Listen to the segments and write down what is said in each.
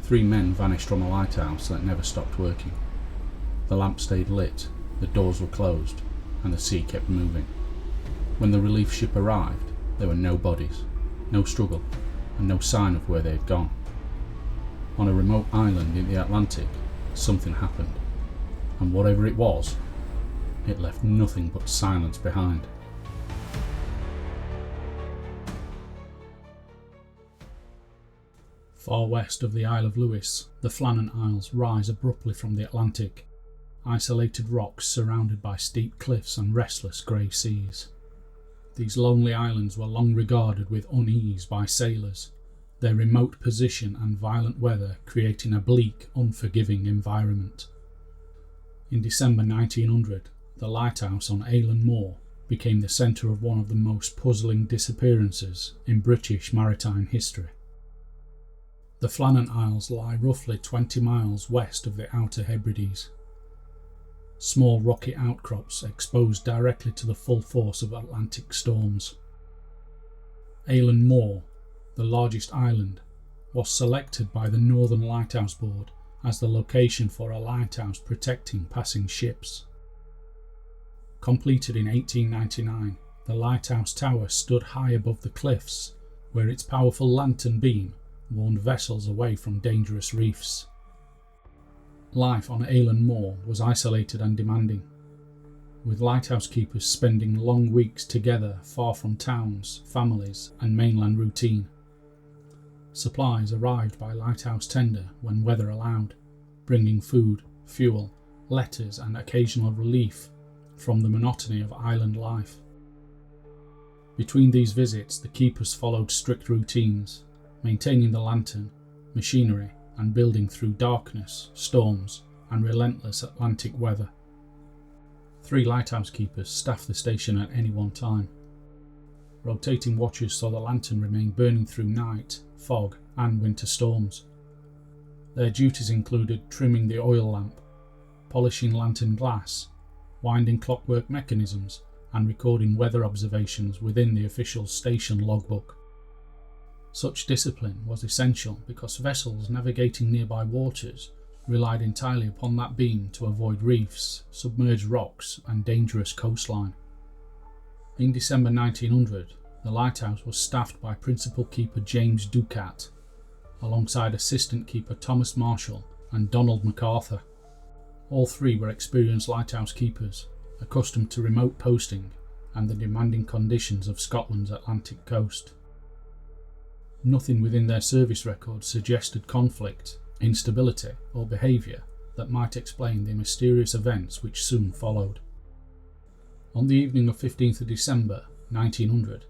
3 men vanished from a lighthouse that never stopped working. The lamp stayed lit, the doors were closed, and the sea kept moving. When the relief ship arrived, there were no bodies, no struggle, and no sign of where they had gone. On a remote island in the Atlantic, something happened, and whatever it was, it left nothing but silence behind. Far west of the Isle of Lewis, the Flannan Isles rise abruptly from the Atlantic, isolated rocks surrounded by steep cliffs and restless grey seas. These lonely islands were long regarded with unease by sailors, their remote position and violent weather creating a bleak, unforgiving environment. In December 1900, the lighthouse on Eilean Mòr became the centre of one of the most puzzling disappearances in British maritime history. The Flannan Isles lie roughly 20 miles west of the Outer Hebrides. Small rocky outcrops exposed directly to the full force of Atlantic storms. Eilean Mòr, the largest island, was selected by the Northern Lighthouse Board as the location for a lighthouse protecting passing ships. Completed in 1899, the lighthouse tower stood high above the cliffs, where its powerful lantern beam warned vessels away from dangerous reefs. Life on Eilean Mòr was isolated and demanding, with lighthouse keepers spending long weeks together far from towns, families, and mainland routine. Supplies arrived by lighthouse tender when weather allowed, bringing food, fuel, letters, and occasional relief from the monotony of island life. Between these visits, the keepers followed strict routines, maintaining the lantern, machinery, and building through darkness, storms, and relentless Atlantic weather. 3 lighthouse keepers staffed the station at any one time. Rotating watches saw the lantern remain burning through night, fog, and winter storms. Their duties included trimming the oil lamp, polishing lantern glass, winding clockwork mechanisms, and recording weather observations within the official station logbook. Such discipline was essential because vessels navigating nearby waters relied entirely upon that beam to avoid reefs, submerged rocks, and dangerous coastline. In December 1900, the lighthouse was staffed by Principal Keeper James Ducat, alongside Assistant Keeper Thomas Marshall and Donald McArthur. All 3 were experienced lighthouse keepers, accustomed to remote posting and the demanding conditions of Scotland's Atlantic coast. Nothing within their service records suggested conflict, instability, or behaviour that might explain the mysterious events which soon followed. On the evening of 15th of December 1900,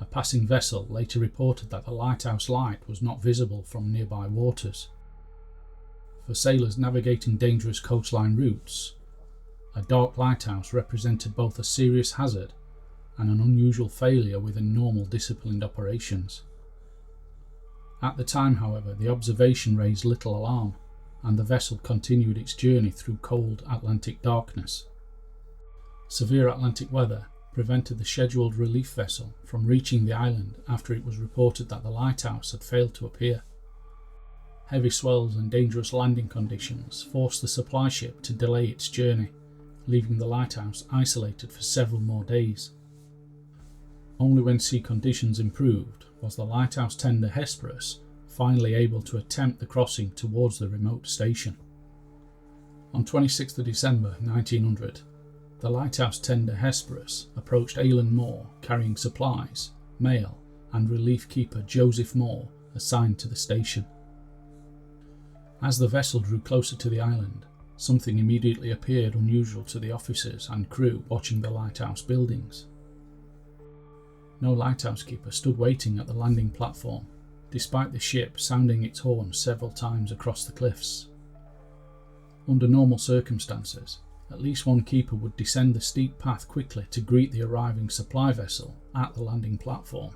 a passing vessel later reported that the lighthouse light was not visible from nearby waters. For sailors navigating dangerous coastline routes, a dark lighthouse represented both a serious hazard and an unusual failure within normal disciplined operations. At the time, however, the observation raised little alarm, and the vessel continued its journey through cold Atlantic darkness. Severe Atlantic weather prevented the scheduled relief vessel from reaching the island after it was reported that the lighthouse had failed to appear. Heavy swells and dangerous landing conditions forced the supply ship to delay its journey, leaving the lighthouse isolated for several more days. Only when sea conditions improved was the lighthouse tender Hesperus finally able to attempt the crossing towards the remote station. On 26th of December 1900, the lighthouse tender Hesperus approached Eilean Mòr carrying supplies, mail, and relief keeper Joseph Moore assigned to the station. As the vessel drew closer to the island, something immediately appeared unusual to the officers and crew watching the lighthouse buildings. No lighthouse keeper stood waiting at the landing platform, despite the ship sounding its horn several times across the cliffs. Under normal circumstances, at least one keeper would descend the steep path quickly to greet the arriving supply vessel at the landing platform.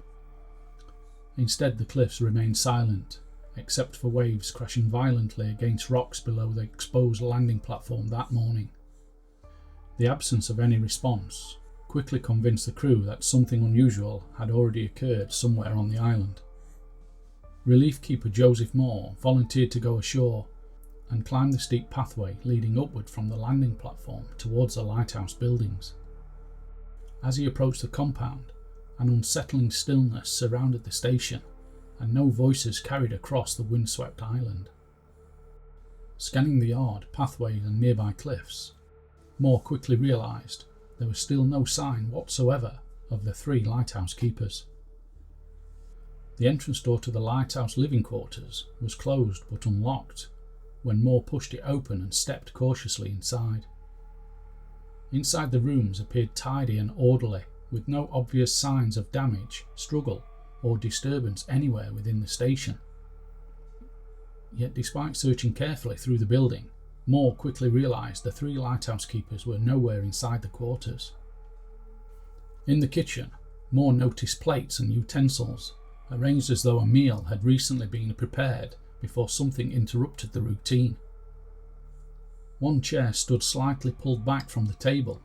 Instead, the cliffs remained silent, except for waves crashing violently against rocks below the exposed landing platform that morning. The absence of any response quickly convinced the crew that something unusual had already occurred somewhere on the island. Relief keeper Joseph Mòr volunteered to go ashore and climb the steep pathway leading upward from the landing platform towards the lighthouse buildings. As he approached the compound, an unsettling stillness surrounded the station, and no voices carried across the windswept island. Scanning the yard, pathways and nearby cliffs, Mòr quickly realised there was still no sign whatsoever of the 3 lighthouse keepers. The entrance door to the lighthouse living quarters was closed but unlocked when Mòr pushed it open and stepped cautiously inside. Inside the rooms appeared tidy and orderly, with no obvious signs of damage, struggle or disturbance anywhere within the station. Yet despite searching carefully through the building, Mòr quickly realised the 3 lighthouse keepers were nowhere inside the quarters. In the kitchen, Mòr noticed plates and utensils, arranged as though a meal had recently been prepared before something interrupted the routine. One chair stood slightly pulled back from the table,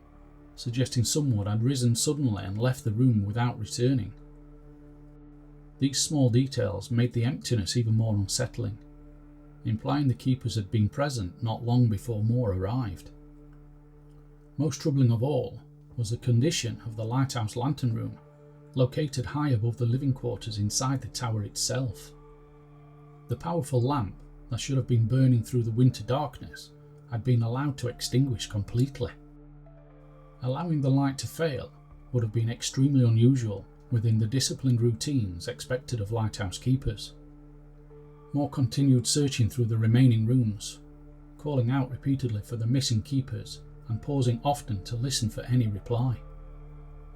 suggesting someone had risen suddenly and left the room without returning. These small details made the emptiness even more unsettling, implying the keepers had been present not long before Mòr arrived. Most troubling of all was the condition of the lighthouse lantern room, located high above the living quarters inside the tower itself. The powerful lamp that should have been burning through the winter darkness had been allowed to extinguish completely. Allowing the light to fail would have been extremely unusual within the disciplined routines expected of lighthouse keepers. Mòr continued searching through the remaining rooms, calling out repeatedly for the missing keepers and pausing often to listen for any reply.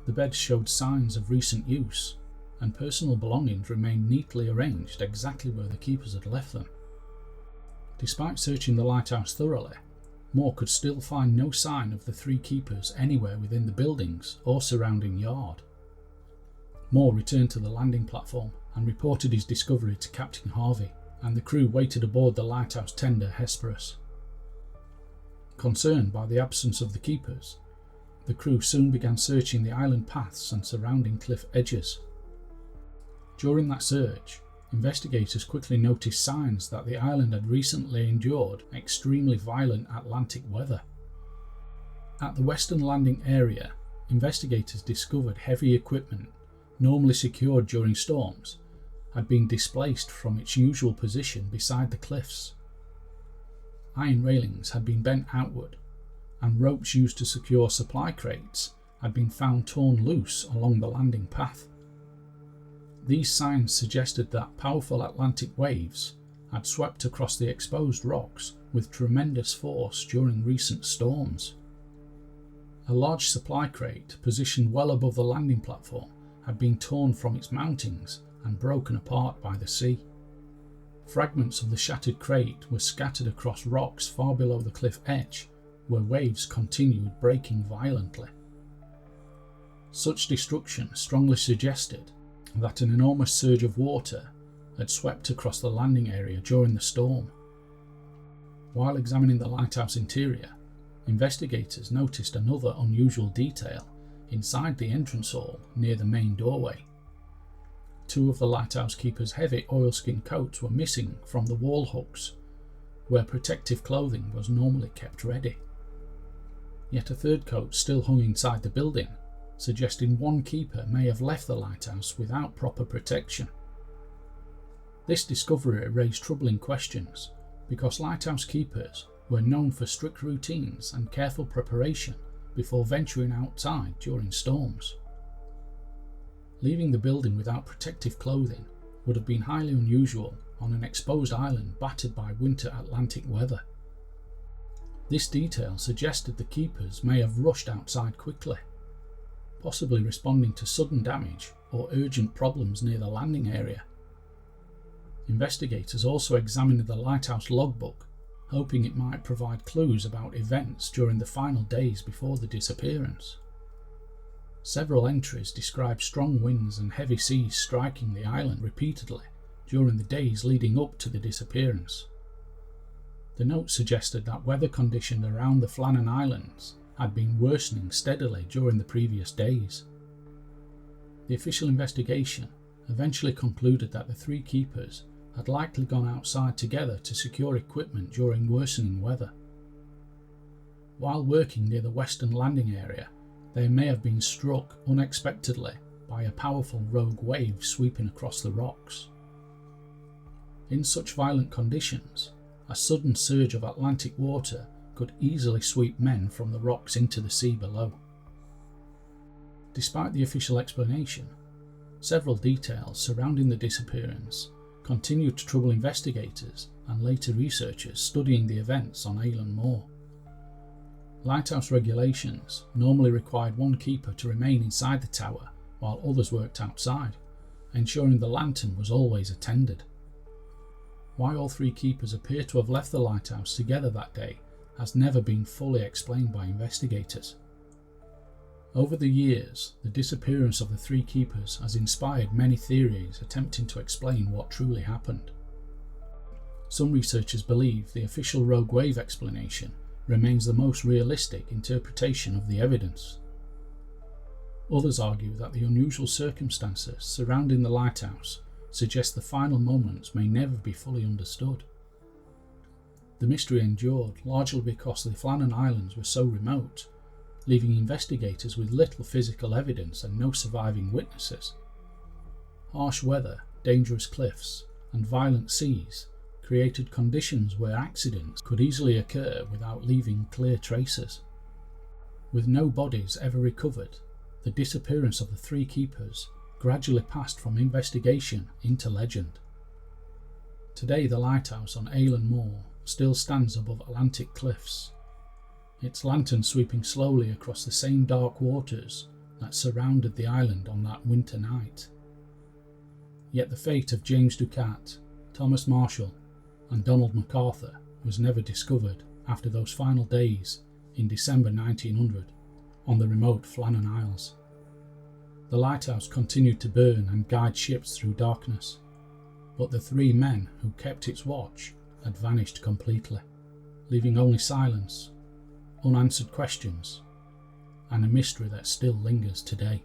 The beds showed signs of recent use, and personal belongings remained neatly arranged exactly where the keepers had left them. Despite searching the lighthouse thoroughly, Mòr could still find no sign of the 3 keepers anywhere within the buildings or surrounding yard. Mòr returned to the landing platform and reported his discovery to Captain Harvey, and the crew waited aboard the lighthouse tender Hesperus. Concerned by the absence of the keepers, the crew soon began searching the island paths and surrounding cliff edges. During that search, investigators quickly noticed signs that the island had recently endured extremely violent Atlantic weather. At the western landing area, investigators discovered heavy equipment, normally secured during storms, had been displaced from its usual position beside the cliffs. Iron railings had been bent outward, and ropes used to secure supply crates had been found torn loose along the landing path. These signs suggested that powerful Atlantic waves had swept across the exposed rocks with tremendous force during recent storms. A large supply crate, positioned well above the landing platform, had been torn from its mountings and broken apart by the sea. Fragments of the shattered crate were scattered across rocks far below the cliff edge, where waves continued breaking violently. Such destruction strongly suggested that an enormous surge of water had swept across the landing area during the storm. While examining the lighthouse interior, investigators noticed another unusual detail inside the entrance hall near the main doorway. 2 of the lighthouse keepers' heavy oilskin coats were missing from the wall hooks, where protective clothing was normally kept ready. Yet a 3rd coat still hung inside the building, suggesting one keeper may have left the lighthouse without proper protection. This discovery raised troubling questions, because lighthouse keepers were known for strict routines and careful preparation before venturing outside during storms. Leaving the building without protective clothing would have been highly unusual on an exposed island battered by winter Atlantic weather. This detail suggested the keepers may have rushed outside quickly, possibly responding to sudden damage or urgent problems near the landing area. Investigators also examined the lighthouse logbook, hoping it might provide clues about events during the final days before the disappearance. Several entries describe strong winds and heavy seas striking the island repeatedly during the days leading up to the disappearance. The notes suggested that weather conditions around the Flannan Isles had been worsening steadily during the previous days. The official investigation eventually concluded that the 3 keepers had likely gone outside together to secure equipment during worsening weather. While working near the western landing area, they may have been struck unexpectedly by a powerful rogue wave sweeping across the rocks. In such violent conditions, a sudden surge of Atlantic water could easily sweep men from the rocks into the sea below. Despite the official explanation, several details surrounding the disappearance continued to trouble investigators and later researchers studying the events on Eilean Mòr. Lighthouse regulations normally required one keeper to remain inside the tower while others worked outside, ensuring the lantern was always attended. Why all three keepers appear to have left the lighthouse together that day has never been fully explained by investigators. Over the years, the disappearance of the three keepers has inspired many theories attempting to explain what truly happened. Some researchers believe the official rogue wave explanation remains the most realistic interpretation of the evidence. Others argue that the unusual circumstances surrounding the lighthouse suggest the final moments may never be fully understood. The mystery endured largely because the Flannan Islands were so remote, leaving investigators with little physical evidence and no surviving witnesses. Harsh weather, dangerous cliffs, and violent seas created conditions where accidents could easily occur without leaving clear traces. With no bodies ever recovered, the disappearance of the three keepers gradually passed from investigation into legend. Today the lighthouse on Eilean Mòr still stands above Atlantic cliffs, its lantern sweeping slowly across the same dark waters that surrounded the island on that winter night. Yet the fate of James Ducat, Thomas Marshall and Donald McArthur was never discovered after those final days in December 1900 on the remote Flannan Isles. The lighthouse continued to burn and guide ships through darkness, but the three men who kept its watch had vanished completely, leaving only silence, unanswered questions, and a mystery that still lingers today.